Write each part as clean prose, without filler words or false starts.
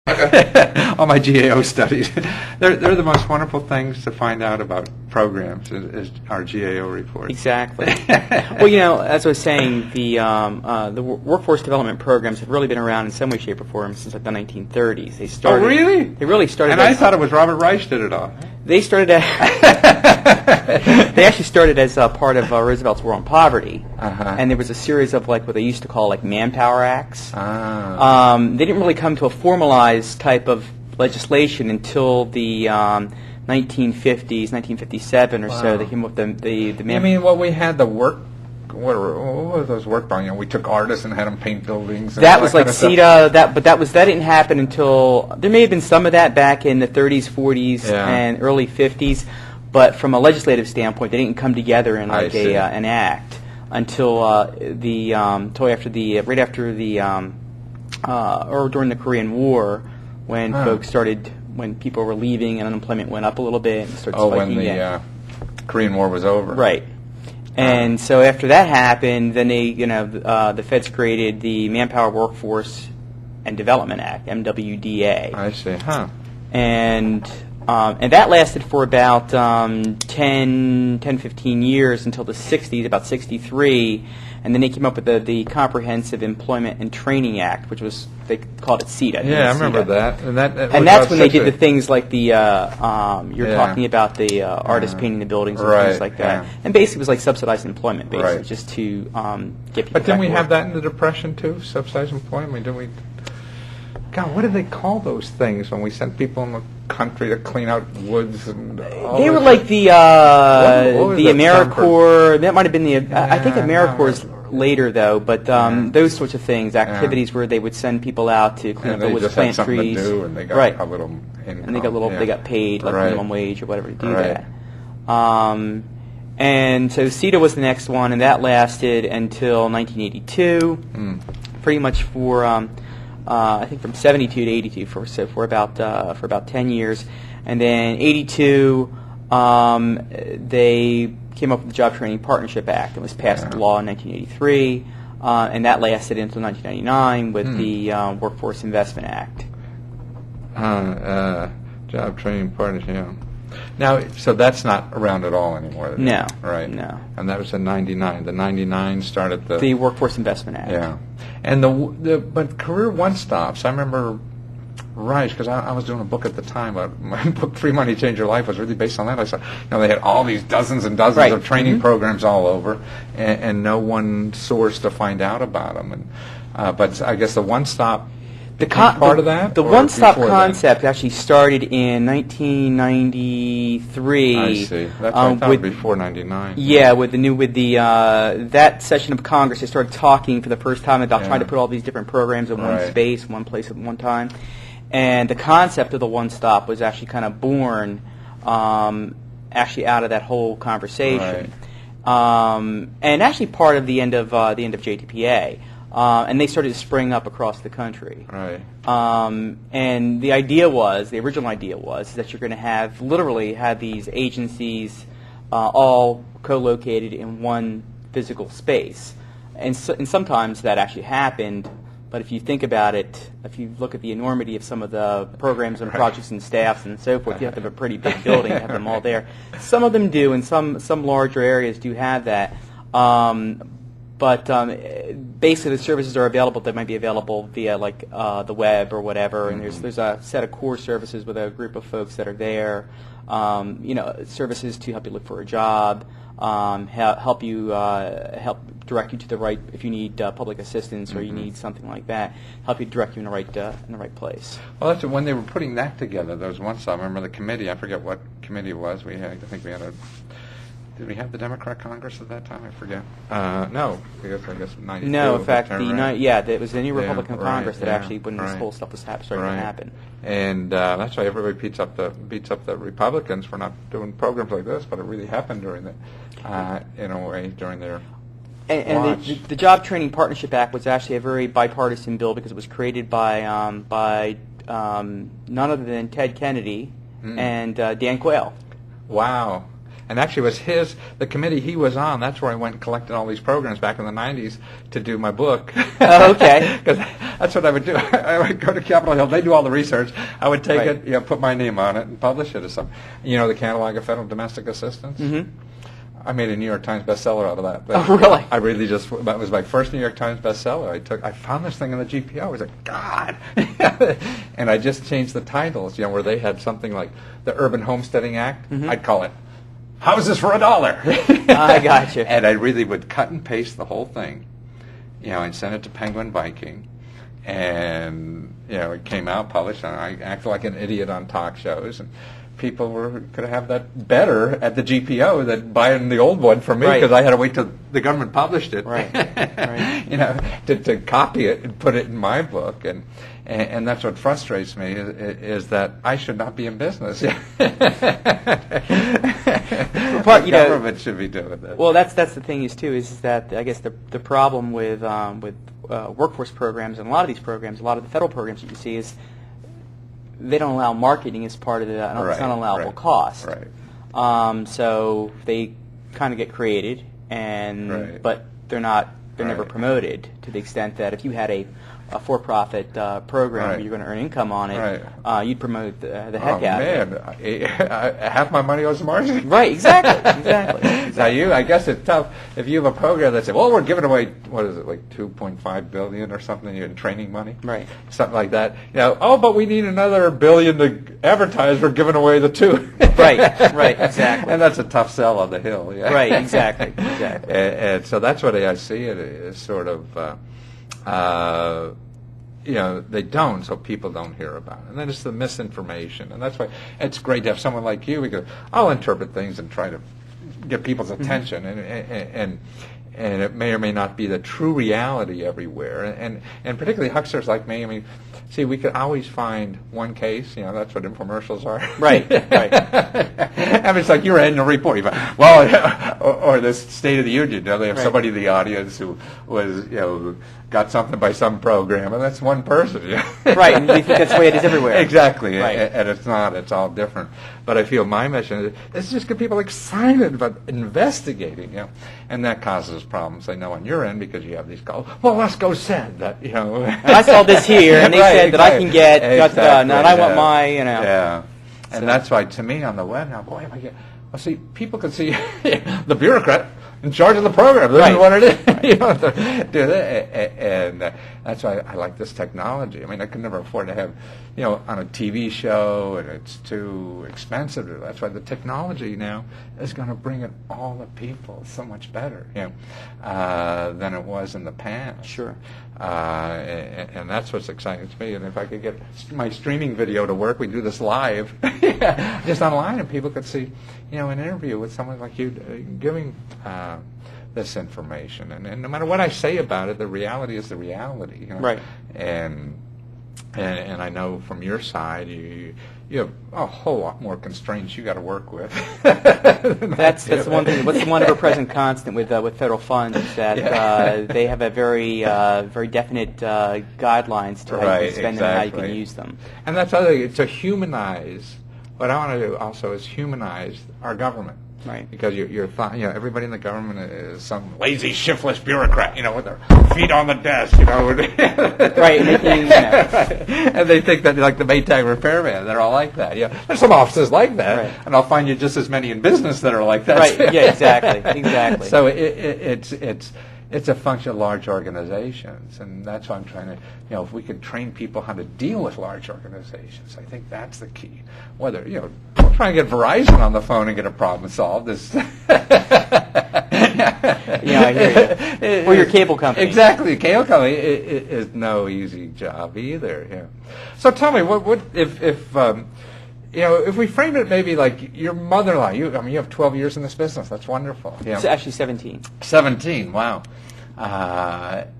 all my GAO studies. They're the most wonderful things to find out about programs is our GAO reports. Exactly. Well, as I was saying, the workforce development programs have really been around in some way, shape, or form since like the 1930s. They started. Oh, really? They really started. And I thought it was Robert Reich did it all. They started. They actually started as part of Roosevelt's War on Poverty, and there was a series of like what they used to call like Manpower Acts. They didn't really come to a formalized type of legislation until the 1950s, 1957 or so. They came up with the I mean, well, we had the work. What were those work bonds? We took artists and had them paint buildings. That was like CETA. That didn't happen until there may have been some of that back in the 30s, 40s, and early 50s. But from a legislative standpoint, they didn't come together in like an act until or during the Korean War, when when people were leaving and unemployment went up a little bit and started spiking again. The Korean War was over. Right. And so after that happened, then the feds created the Manpower Workforce and Development Act, MWDA. I see. And that lasted for about 10, 15 years until the 60s, about 63. And then they came up with the Comprehensive Employment and Training Act, which was, they called it CETA. Yeah, I remember that. And that's when they did the things like the, you're talking about the artists painting the buildings and things like that. Yeah. And basically it was like subsidized employment, basically, just to get people But didn't we have work. that in the Depression, too? Subsidized employment? I mean, didn't we... God, what did they call those things when we sent people in the country to clean out woods and all They were like the AmeriCorps. That might have been the. I think AmeriCorps is later though, but those sorts of things, activities where they would send people out to clean up the woods, plant trees. To do, and they got a little income. And they got paid like minimum wage or whatever to do that. And so CETA was the next one, and that lasted until 1982, pretty much for. I think from 72 to 82 for about 10 years, and then 82 they came up with the Job Training Partnership Act. It was passed into law in 1983, and that lasted until 1999 with the Workforce Investment Act. Job Training Partnership. Yeah. Now, so that's not around at all anymore. No. Right. No. And that was in '99. The '99 started the Workforce Investment Act. Yeah. And but career one-stops. I remember Reich, because I was doing a book at the time. My book, Free Money Change Your Life, was really based on that. I saw, they had all these dozens and dozens of training programs all over, and no one source to find out about them. And but I guess the one-stop. Part of that? The one-stop concept actually started in 1993. I see. That's I thought before '99. Yeah, with that session of Congress, they started talking for the first time about trying to put all these different programs in one space, one place at one time. And the concept of the one-stop was actually kind of born, actually out of that whole conversation, and actually part of the end of JTPA. And they started to spring up across the country. Right. And the original idea was that you're going to have these agencies all co-located in one physical space. And sometimes that actually happened, but if you think about it, if you look at the enormity of some of the programs and projects and staffs and so forth, you have to have a pretty big building to have them all there. Some of them do, and some larger areas do have that. But basically, the services are available. They might be available via the web or whatever. And there's a set of core services with a group of folks that are there. Services to help you look for a job, help direct you to the right if you need public assistance or you need something like that. Help you direct you in the right place. Well, that's when they were putting that together. There was one. I remember the committee. I forget what committee it was. I think we had a. Did we have the Democrat Congress at that time? I forget. No, I guess 92. No, in fact, it was the new Republican Congress that actually, when this whole stuff was starting to happen. And that's why everybody beats up the Republicans for not doing programs like this, but it really happened during during their. And the Job Training Partnership Act was actually a very bipartisan bill because it was created by none other than Ted Kennedy and Dan Quayle. Wow. And actually, it was the committee he was on. That's where I went and collected all these programs back in the '90s to do my book. Oh, okay. Because that's what I would do. I would go to Capitol Hill. They do all the research. I would take Right. it, put my name on it, and publish it as some. The catalog of federal domestic assistance. Mm-hmm. I made a New York Times bestseller out of that. But Oh, really? I really that was my first New York Times bestseller. I found this thing in the GPO. I was like, God. And I just changed the titles, where they had something like the Urban Homesteading Act. Mm-hmm. I'd call it Houses for $1. I gotcha. And I really would cut and paste the whole thing, and send it to Penguin Viking. And, it came out, published, and I acted like an idiot on talk shows. And people could have that better at the GPO than buying the old one from me, because I had to wait till the government published it, Right. to copy it and put it in my book, and that's what frustrates me is that I should not be in business. The government should be doing that. Well, that's the thing is that I guess the problem with workforce programs and a lot of these programs, a lot of the federal programs that you see is they don't allow marketing as part of the it's not allowable cost. Right. So they kind of get created, but they're never promoted to the extent that if you had a for-profit program where you're going to earn income on it, you'd promote the heck out of it. Half my money goes to marketing. Right, exactly. Now I guess it's tough if you have a program that says, well, we're giving away, what is it, like $2.5 billion or something in training money? Right. Something like that. But we need another $1 billion to advertise. We're giving away the $2. Right, exactly. And that's a tough sell on the Hill. Yeah. Right, exactly. And so that's what I see it as sort of... they don't, so people don't hear about it. And then it's the misinformation. And that's why it's great to have someone like you, because I'll interpret things and try to get people's attention. And it may or may not be the true reality everywhere. And particularly hucksters like me, I mean, see, we could always find one case, that's what infomercials are. Right. I mean, it's like your annual report. You find, well, or this State of the Union, they have somebody in the audience who was, got something by some program, and that's one person. Right, and we think that's the way it is everywhere. Exactly, right. And it's not. It's all different. But I feel my mission is just get people excited about investigating, and that causes problems, I know, on your end, because you have these calls. Well, Lesko said that, And I saw this here, and they said that I can get, and I want my, Yeah, and that's why, to me, on the web now, boy, see, people can see the bureaucrat in charge of the program. This is what it is. Do that. And that's why I like this technology. I mean, I could never afford to have, on a TV show, and it's too expensive. That's why the technology now is going to bring it all the people so much better, than it was in the past. Sure. And that's what's exciting to me. And if I could get my streaming video to work, we do this live, just online, and people could see, an interview with someone like you giving this information. And no matter what I say about it, the reality is the reality. Right. And I know from your side, you have a whole lot more constraints you got to work with. That's one thing. What's the one ever-present constant with federal funds is that they have a very definite guidelines to how you can spend them and how you can use them. And that's other thing, to humanize. What I want to do also is humanize our government. Right. Because everybody in the government is some lazy, shiftless bureaucrat, with their feet on the desk, Right. And they think that like the Maytag repairman, they're all like that. There's some offices like that, right. And I'll find you just as many in business that are like that. Right. Yeah. Exactly. So it's a function of large organizations, and that's why I'm trying to, if we could train people how to deal with large organizations, I think that's the key. Whether, don't try and get Verizon on the phone and get a problem solved. I hear you. Or your cable company. Exactly. Cable company is no easy job either. So tell me, what if we frame it maybe like your mother-in-law, you have 12 years in this business. That's wonderful. It's actually 17. 17, wow.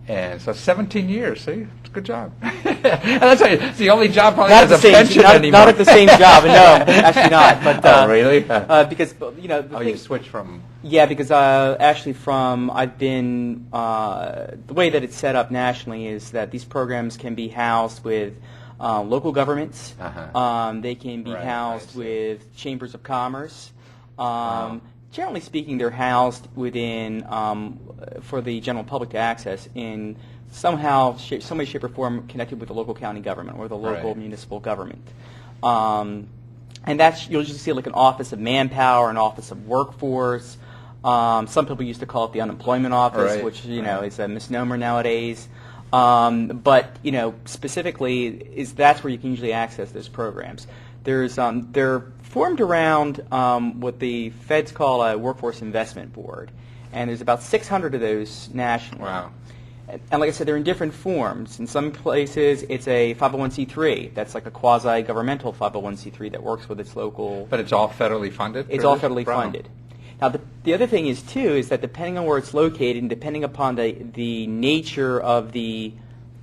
And so 17 years, see? It's a good job. And that's it's the only job probably not has a pension anymore. Not at the same job, no, actually not. But, really? Because, you switch from... Yeah, because I've been, the way that it's set up nationally is that these programs can be housed with local governments. They can be housed with chambers of commerce. generally speaking, they're housed within, for the general public to access in somehow, some way, shape, or form connected with the local county government or the local municipal government. And that's, you'll usually see like an office of manpower, an office of workforce. Some people used to call it the unemployment office, which, is a misnomer nowadays. But, specifically, that's where you can usually access those programs. They're formed around what the feds call a workforce investment board, and there's about 600 of those nationally. Wow. And like I said, they're in different forms. In some places, it's a 501c3. That's like a quasi-governmental 501c3 that works with its local... But it's all federally funded? It's all federally funded. Now, the other thing is, too, is that depending on where it's located and depending upon the nature of the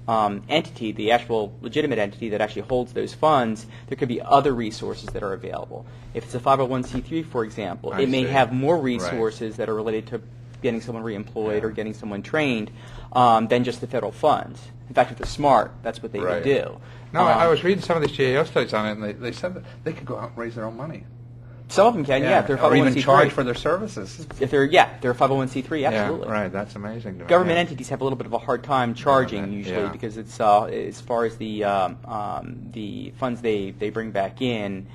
entity, the actual legitimate entity that actually holds those funds, there could be other resources that are available. If it's a 501c3, for example, it may have more resources that are related to getting someone reemployed or getting someone trained than just the federal funds. In fact, if they're smart, that's what they would do. No, I was reading some of these GAO studies on it, and they said that they could go out and raise their own money. Some of them can, if they're 501c3. Or even charge for their services. If they're a 501c3, absolutely. Yeah, right. That's amazing to me. Government entities have a little bit of a hard time charging usually because it's as far as the funds they bring back in,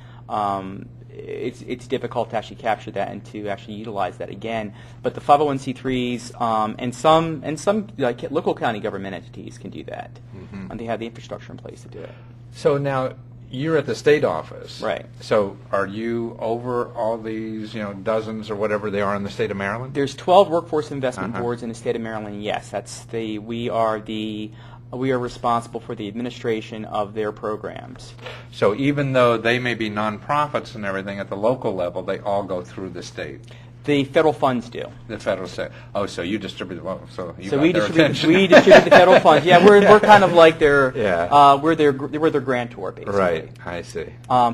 it's difficult to actually capture that and to actually utilize that again. But the 501c3s and some like local county government entities can do that, and they have the infrastructure in place to do it. So now, you're at the state office. Right. So are you over all these, dozens or whatever they are in the state of Maryland? There's 12 workforce investment boards in the state of Maryland. Yes, we are responsible for the administration of their programs. So even though they may be nonprofits and everything at the local level, they all go through the state. The federal funds do. The federal state. Oh, so you distribute. Well, so you so got we their distribute. attention. We distribute the federal funds. Yeah, we're kind of like their. We're their grantor basically. Right. I see.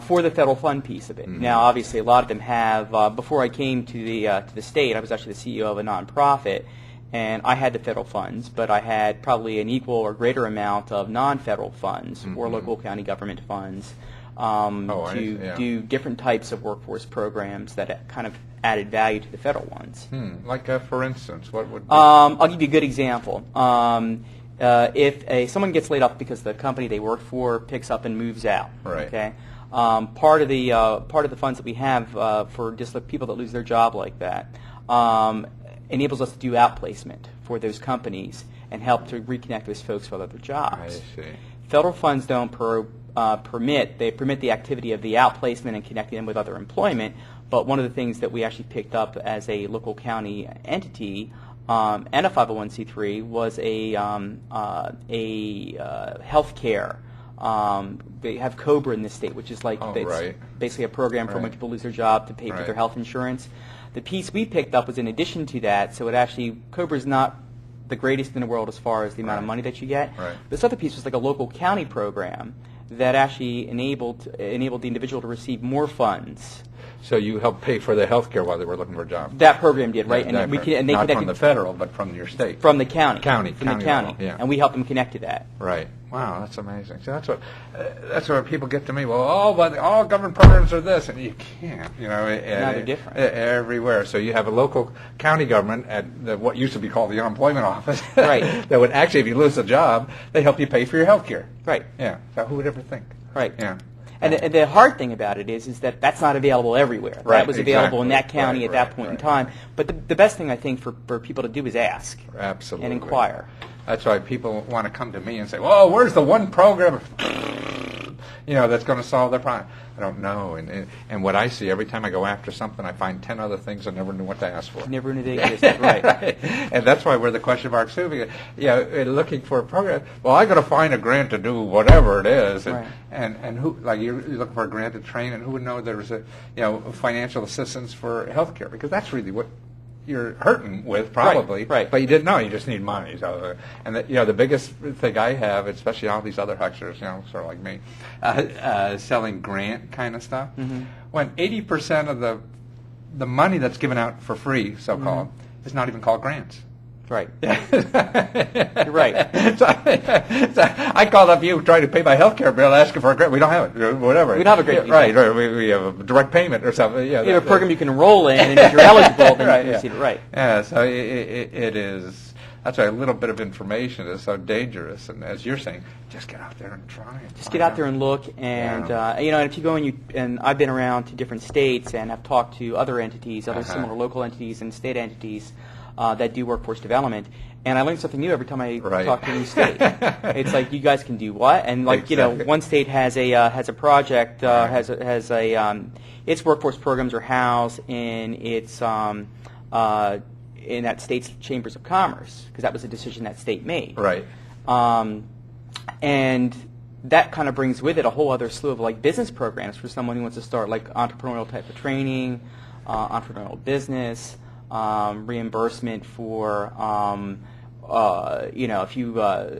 For the federal fund piece of it. Now, obviously, a lot of them have. Before I came to the state, I was actually the CEO of a nonprofit, and I had the federal funds, but I had probably an equal or greater amount of non-federal funds or local county government funds. To do different types of workforce programs that kind of added value to the federal ones. Like, for instance, what would be? I'll give you a good example. If someone gets laid off because the company they work for picks up and moves out, okay, part of the funds that we have for just the people that lose their job like that enables us to do outplacement for those companies and help to reconnect those folks with other jobs. I see. Federal funds don't permit the activity of the outplacement and connecting them with other employment, but one of the things that we actually picked up as a local county entity and a 501c3 was a health care. They have COBRA in this state, which is like basically a program for when people lose their job to pay for their health insurance. The piece we picked up was in addition to that, so it actually, COBRA is not the greatest in the world as far as the amount of money that you get. This other piece was like a local county program that actually enabled the individual to receive more funds. So you helped pay for the health care while they were looking for a job? That program did, right? Not from the federal, but from your state? From the county. County Level, and we helped them connect to that. Right. Wow, that's amazing. So that's where people get to me. Well, but all government programs are this, and you can't. They're different everywhere. So you have a local county government at what used to be called the unemployment office. Right. That would actually, if you lose a job, they help you pay for your health care. Right. Yeah. So who would ever think? Right. Yeah. And the hard thing about it is that that's not available everywhere. Right, that was available in that exactly. county at that point in time. But the best thing, I think, for people to do is ask. Absolutely. And inquire. That's why people want to come to me and say, well, where's the one program that's going to solve their problem? I don't know. And what I see, every time I go after something, I find 10 other things I never knew what to ask for. Never knew they existed, right. And that's why we're the question marks too. Because, looking for a program. Well, I got to find a grant to do whatever it is. And who, like you're looking for a grant to train, and who would know there was a financial assistance for healthcare? Because that's really what you're hurting with, probably. Right. But you didn't know. You just need money. So, and the biggest thing I have, especially all these other hucksters, sort of like me, selling grant kind of stuff. When 80% of the money that's given out for free, so-called, is not even called grants. Right. You're right. So I called up you trying to pay my health care bill, asking for a grant. We don't have it. Whatever. We don't have a grant. Right. We have a direct payment or something. Yeah, you have a program you can enroll in, and if you're eligible, then right, you can receive it. Right. Yeah. So it is. That's why a little bit of information is so dangerous. And as you're saying, just get out there and try. Just get out there and look, and and if you go and I've been around to different states and have talked to other entities, other similar local entities and state entities that do workforce development, and I learn something new every time I talk to a new state. It's like, you guys can do what? And like one state has a project has its workforce programs are housed in its in that state's chambers of commerce, because that was a decision that state made. Right. And that kind of brings with it a whole other slew of like business programs for someone who wants to start like entrepreneurial type of training, entrepreneurial business, reimbursement for if you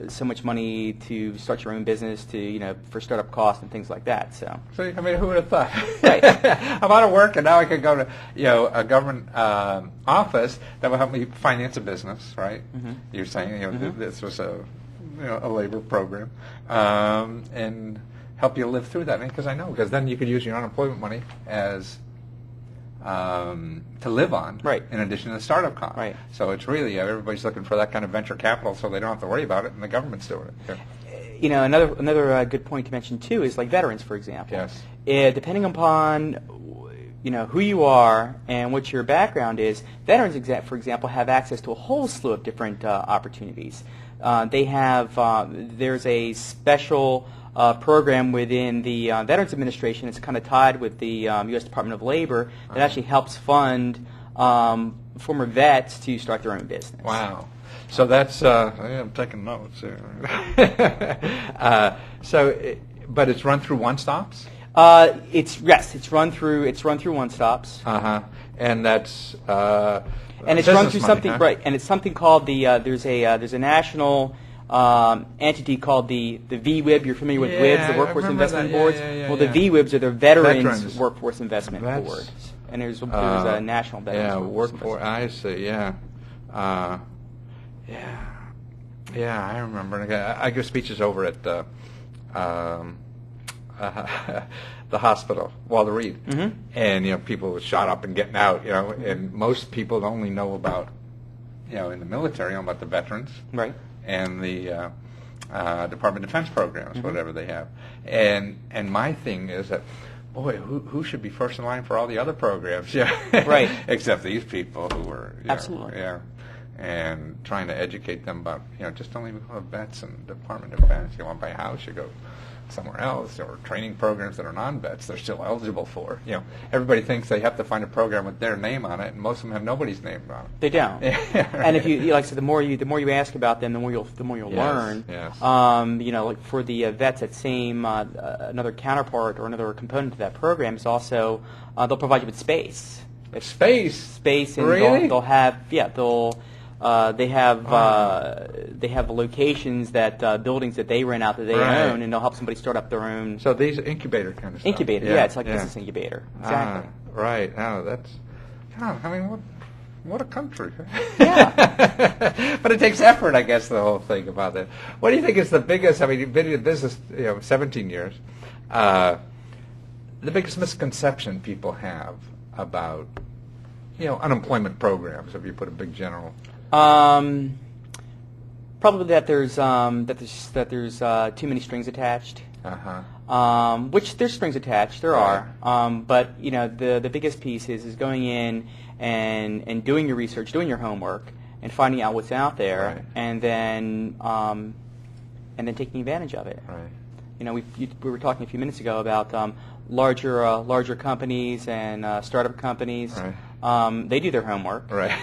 so much money to start your own business, to for startup costs and things like that. So I mean, who would have thought? Right. I'm out of work and now I could go to a government office that will help me finance a business, right? Mm-hmm. You're saying this was a labor program and help you live through that, because because then you could use your unemployment money as to live on, right, in addition to the startup cost. Right. So it's really everybody's looking for that kind of venture capital, so they don't have to worry about it, and the government's doing it. Yeah. Another good point to mention too is like veterans, for example. Yes. Depending upon who you are and what your background is, veterans, for example, have access to a whole slew of different opportunities. They have there's a special program within the Veterans Administration. It's kind of tied with the U.S. Department of Labor that actually helps fund former vets to start their own business. Wow. So that's I'm taking notes here. But it's run through one-stops? It's run through one-stops. And that's and it's run through something, huh? Right? And it's something called there's a national entity called the VWIB. You're familiar with WIBs, the Workforce Investment Boards? Well, the VWIBs are the Veterans Workforce Investment Boards. And there's a national Veterans Workforce. I see. Yeah. I remember. I give speeches over at the hospital, Walter Reed, and people shot up and getting out, and most people only know about, in the military, about the veterans, right, and the Department of Defense programs, whatever they have, and my thing is that, boy, who should be first in line for all the other programs? Yeah, right, except these people who were absolutely, and trying to educate them about, just don't leave vets and Department of Defense. You want to buy a house, you go somewhere else, or training programs that are non-vets they're still eligible for. Everybody thinks they have to find a program with their name on it, and most of them have nobody's name on it. They don't. Right. And if you like I said, the more you ask about them, the more you'll learn. Yes. Like for the vets, that same another counterpart or another component of that program is also they'll provide you with space. Space, and really? they'll have they have locations that buildings that they rent out that they own, and they'll help somebody start up their own. So these incubator kind of stuff. Incubator, it's like a business incubator. Exactly. Right. Now that's, I mean, what a country. Yeah. But it takes effort, I guess, the whole thing about that. What do you think is the biggest? I mean, you've been in business, 17 years. The biggest misconception people have about, unemployment programs, if you put a big general. Probably that there's too many strings attached. Which there's strings attached, there are. But the biggest piece is going in and doing your research, doing your homework, and finding out what's out there, and then taking advantage of it. Right. We were talking a few minutes ago about larger companies and startup companies. Right. They do their homework. Right.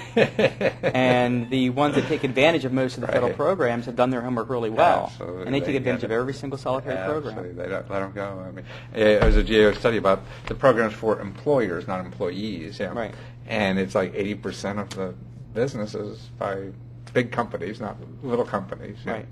And the ones that take advantage of most of the federal programs have done their homework really well. Absolutely. And they take advantage of every single solitary program. Absolutely. They don't let them go. I mean, it was a GAO study about the programs for employers, not employees. Right. And it's like 80% of the businesses by big companies, not little companies. Right.